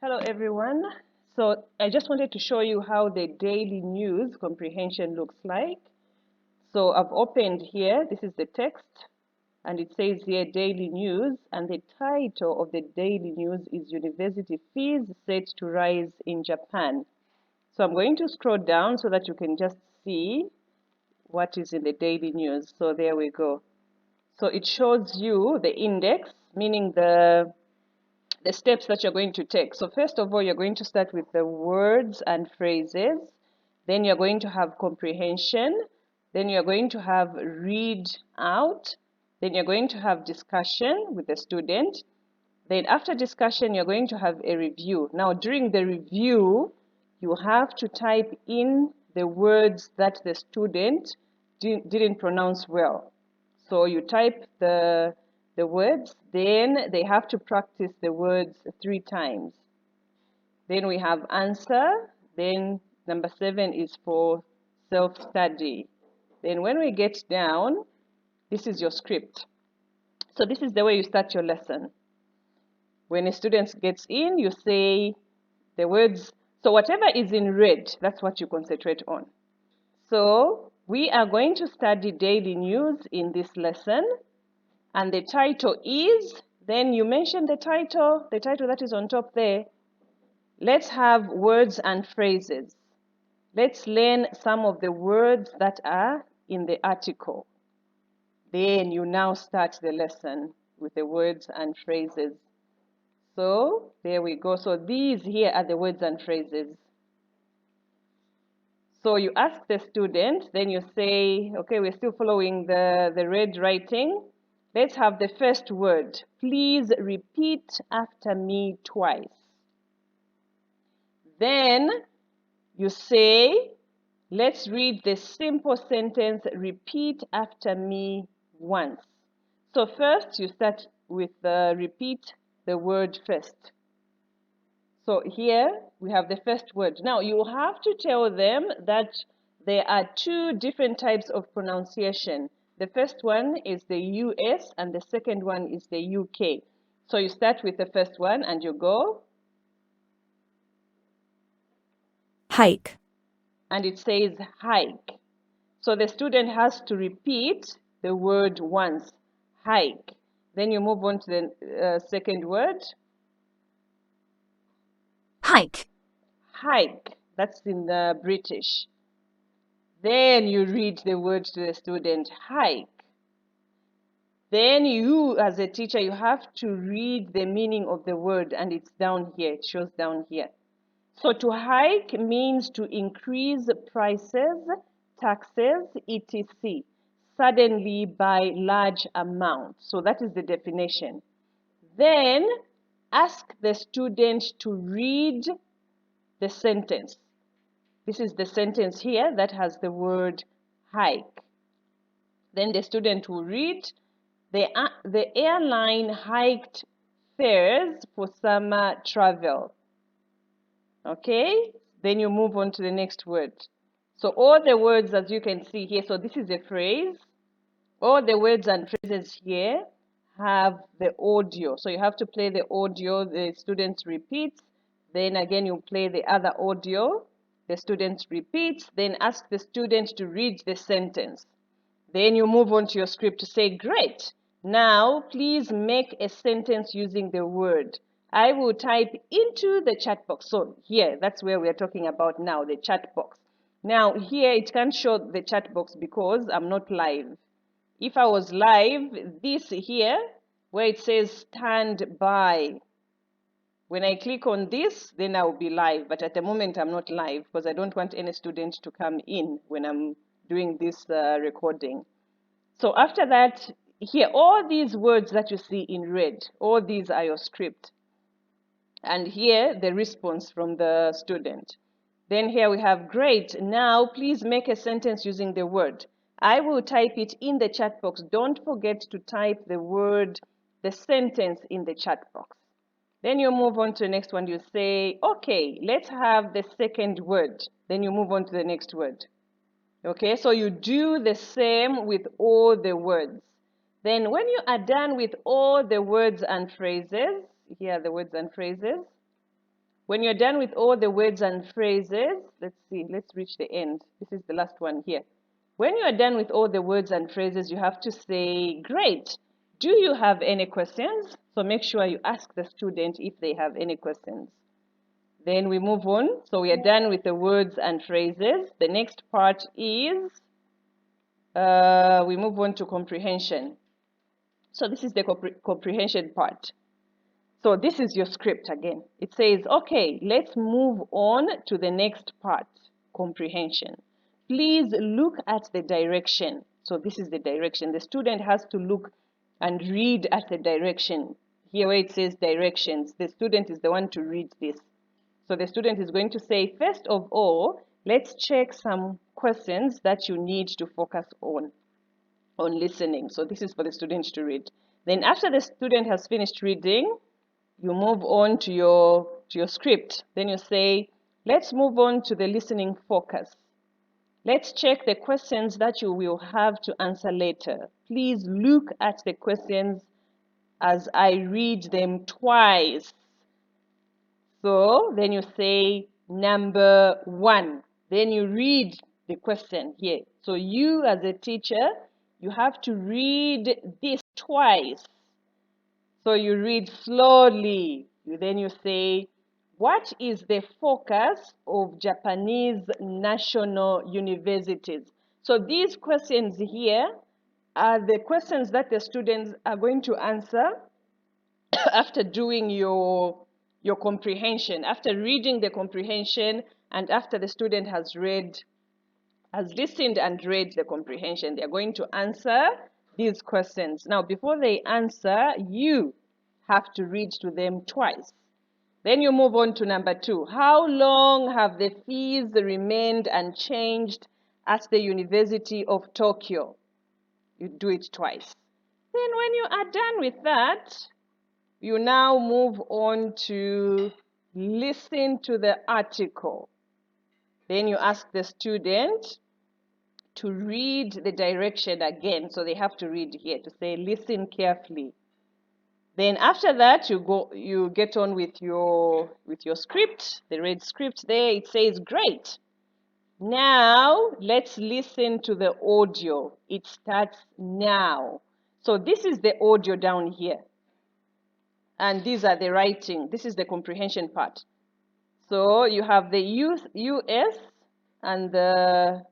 Hello, everyone. So I just wanted to show you how the daily news comprehension looks like. So I've opened here, this is the text, and it says here daily news, and the title of the daily news is University Fees Set to Rise in Japan. So I'm going to scroll down so that you can just see what is in the daily news. So there we go. So it shows you the index, meaning the steps that you're going to take. So first of all, you're going to start with the words and phrases. Then you're going to have comprehension. Then you're going to have read out. Then you're going to have discussion with the student. Then after discussion, you're going to have a review. Now, during the review, you have to type in the words that the student didn't pronounce well. So you type the words, then they have to practice the words 3 times. Then we have answer. Then number 7 is for self-study. Then when we get down, this is your script. So this is the way you start your lesson. When a student gets in, you say the words. So whatever is in red, that's what you concentrate on. So we are going to study daily news in this lesson. And the title is, then you mention the title that is on top there. Let's have words and phrases. Let's learn some of the words that are in the article. Then you now start the lesson with the words and phrases. So there we go. So these here are the words and phrases. So you ask the student, then you say, okay, we're still following the red writing. Let's have the first word. Please repeat after me twice. Then you say, let's read the simple sentence, repeat after me once. So first you start with the repeat the word first. So here we have the first word. Now you have to tell them that there are 2 different types of pronunciation. The first one is the US and the second one is the UK. So you start with the first one and you go. Hike. And it says hike. So the student has to repeat the word once, hike. Then you move on to the second word. Hike. Hike. That's in the British. Then you read the word to the student, hike. Then you, as a teacher, you have to read the meaning of the word, and it's down here. It shows down here. So to hike means to increase prices, taxes, etc. suddenly by large amounts. So that is the definition. Then ask the student to read the sentence. This is the sentence here that has the word hike. Then the student will read, the airline hiked fares for summer travel. Okay, then you move on to the next word. So all the words, as you can see here, so this is a phrase. All the words and phrases here have the audio. So you have to play the audio, the student repeats, then again you play the other audio, the student repeats, then ask the student to read the sentence. Then you move on to your script to say, great. Now, please make a sentence using the word. I will type into the chat box. So here, that's where we're talking about now, the chat box. Now, here it can't show the chat box because I'm not live. If I was live, this here, where it says stand by, when I click on this, then I'll be live. But at the moment, I'm not live because I don't want any student to come in when I'm doing this recording. So after that, here, all these words that you see in red, all these are your script. And here, the response from the student. Then here we have, great, now please make a sentence using the word. I will type it in the chat box. Don't forget to type the word, the sentence in the chat box. Then you move on to the next one. You say, okay, let's have the second word. Then you move on to the next word. Okay, so you do the same with all the words. Then when you are done with all the words and phrases, here are the words and phrases. When you're done with all the words and phrases, let's reach the end. This is the last one here. When you are done with all the words and phrases, you have to say, great. Do you have any questions? So make sure you ask the student if they have any questions. Then we move on. So we are done with the words and phrases. The next part is, we move on to comprehension. So this is the comprehension part. So this is your script again. It says, okay, let's move on to the next part, comprehension. Please look at the direction. So this is the direction. The student has to look and read at the direction. Here where it says directions, the student is the one to read this. So the student is going to say, first of all, let's check some questions that you need to focus on listening. So this is for the student to read. Then after the student has finished reading, you move on to your script. Then you say, let's move on to the listening focus. Let's check the questions that you will have to answer later. Please look at the questions as I read them twice. So then you say number 1. Then you read the question here. So you as a teacher, you have to read this twice. So you read slowly. Then you say, what is the focus of Japanese national universities? So these questions here are the questions that the students are going to answer after doing your comprehension, after reading the comprehension, and after the student has listened and read the comprehension. They are going to answer these questions. Now, before they answer, you have to read to them twice. Then you move on to number 2. How long have the fees remained unchanged at the University of Tokyo? You do it twice. Then when you are done with that, you now move on to listen to the article. Then you ask the student to read the direction again. So they have to read here to say, listen carefully. Then after that, you get on with your script, the red script there. It says, great. Now let's listen to the audio. It starts now. So this is the audio down here. And these are the writing. This is the comprehension part. So you have the US and the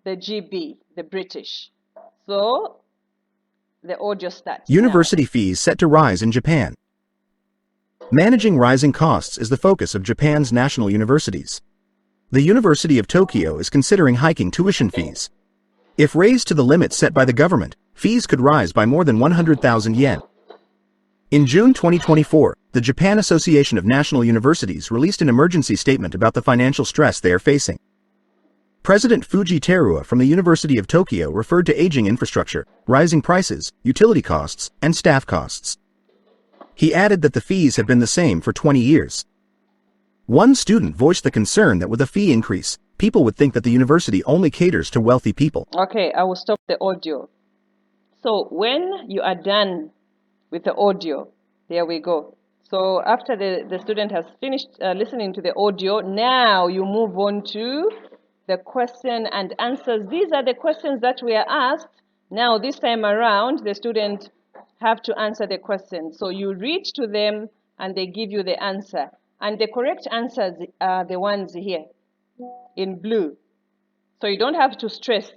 GB, the British. So the audio starts University now. fees set to rise in Japan. Managing rising costs is the focus of Japan's national universities. The University of Tokyo is considering hiking tuition fees. If raised to the limit set by the government, fees could rise by more than 100,000 yen. In June 2024, the Japan Association of National Universities released an emergency statement about the financial stress they are facing. President Fuji Teruo from the University of Tokyo referred to aging infrastructure, rising prices, utility costs, and staff costs. He added that the fees have been the same for 20 years. One student voiced the concern that with a fee increase, people would think that the university only caters to wealthy people. Okay, I will stop the audio. So when you are done with the audio, there we go. So after the student has finished listening to the audio, now you move on to the question and answers. These are the questions that we are asked. Now this time around, the student have to answer the question. So you read to them and they give you the answer. And the correct answers are the ones here in blue. So you don't have to stress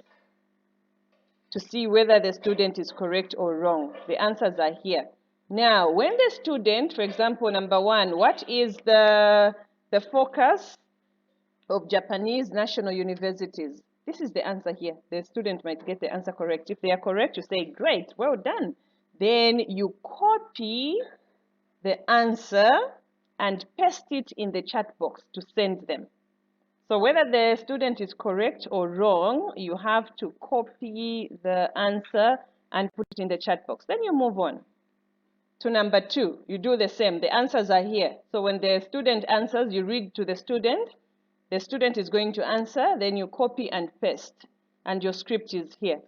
to see whether the student is correct or wrong. The answers are here. Now, when the student, for example, number 1, what is the focus of Japanese national universities? This is the answer here. The student might get the answer correct. If they are correct, you say, great, well done. Then you copy the answer and paste it in the chat box to send them. So whether the student is correct or wrong, you have to copy the answer and put it in the chat box. Then you move on to number 2. You do the same. The answers are here. So when the student answers, you read to the student. The student is going to answer. Then you copy and paste. And your script is here.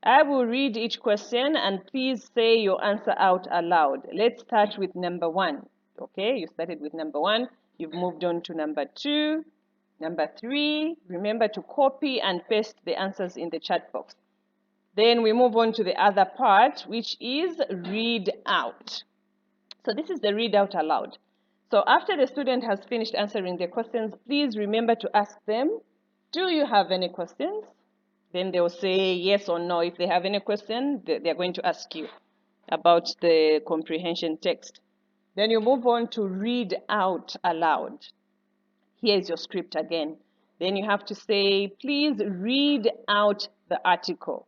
I will read each question and please say your answer out aloud. Let's start with number 1. Okay, you started with number 1. You've moved on to number 2. Number 3, remember to copy and paste the answers in the chat box. Then we move on to the other part, which is read out. So this is the read out aloud. So after the student has finished answering the questions, please remember to ask them, do you have any questions? Then they'll say yes or no. If they have any question, they're going to ask you about the comprehension text. Then you move on to read out aloud. Here's your script again. Then you have to say, please read out the article.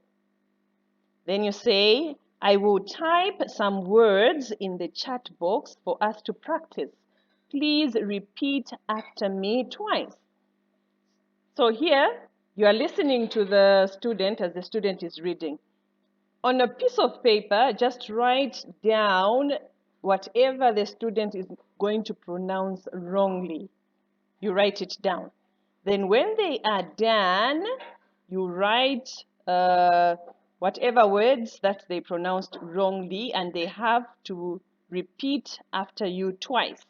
Then you say, I will type some words in the chat box for us to practice. Please repeat after me twice. So here, you are listening to the student as the student is reading. On a piece of paper, just write down whatever the student is going to pronounce wrongly. You write it down. Then when they are done, you write whatever words that they pronounced wrongly, and they have to repeat after you twice,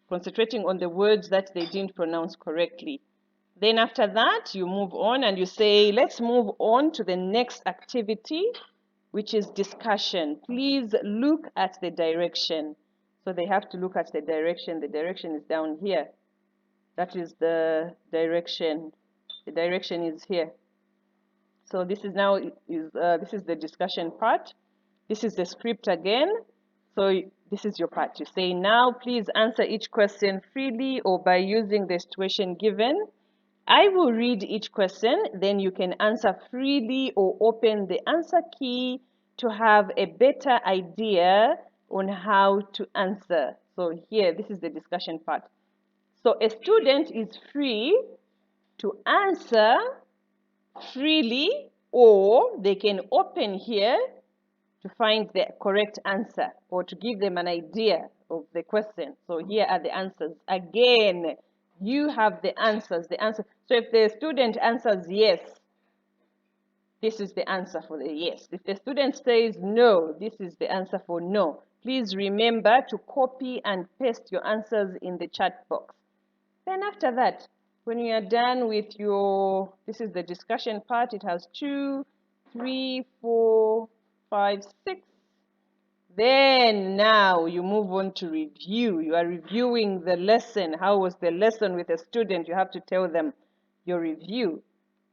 concentrating on the words that they didn't pronounce correctly. Then after that, you move on and you say, let's move on to the next activity, which is discussion. Please look at the direction. So they have to look at the direction. The direction is down here. That is the direction. The direction is here. So this is now this is the discussion part. This is the script again. So this is your part. You say, now please answer each question freely or by using the situation given. I will read each question, then you can answer freely or open the answer key to have a better idea on how to answer. So here, this is the discussion part. So a student is free to answer freely, or they can open here to find the correct answer or to give them an idea of the question. So here are the answers. Again, you have the answers. So if the student answers yes, this is the answer for the yes. If the student says no, this is the answer for no. Please remember to copy and paste your answers in the chat box. Then after that, when you are done with your, this is the discussion part, it has 2, 3, 4, 5, 6. Then now you move on to review. You are reviewing the lesson. How was the lesson with a student? You have to tell them your review.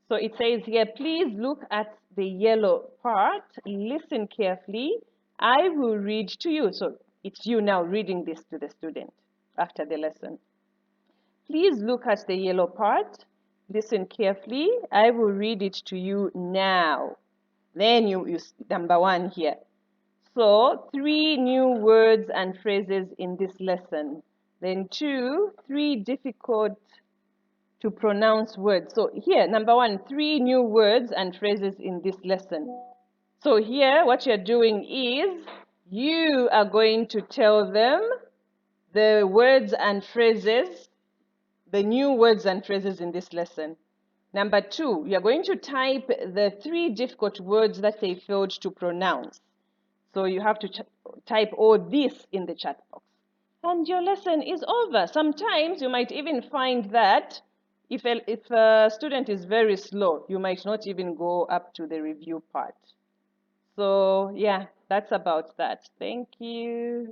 So it says here, please look at the yellow part. Listen carefully. I will read to you. So it's you now reading this to the student after the lesson. Please look at the yellow part. Listen carefully. I will read it to you now. Then you number 1 here. So 3 new words and phrases in this lesson. Then 2, 3 difficult to pronounce words. So here, number 1, 3 new words and phrases in this lesson. So here, what you're doing is you are going to tell them the words and phrases, the new words and phrases in this lesson. Number 2, you're going to type the 3 difficult words that they failed to pronounce. So you have to type all this in the chat box. And your lesson is over. Sometimes you might even find that if a student is very slow, you might not even go up to the review part. So yeah, that's about that. Thank you.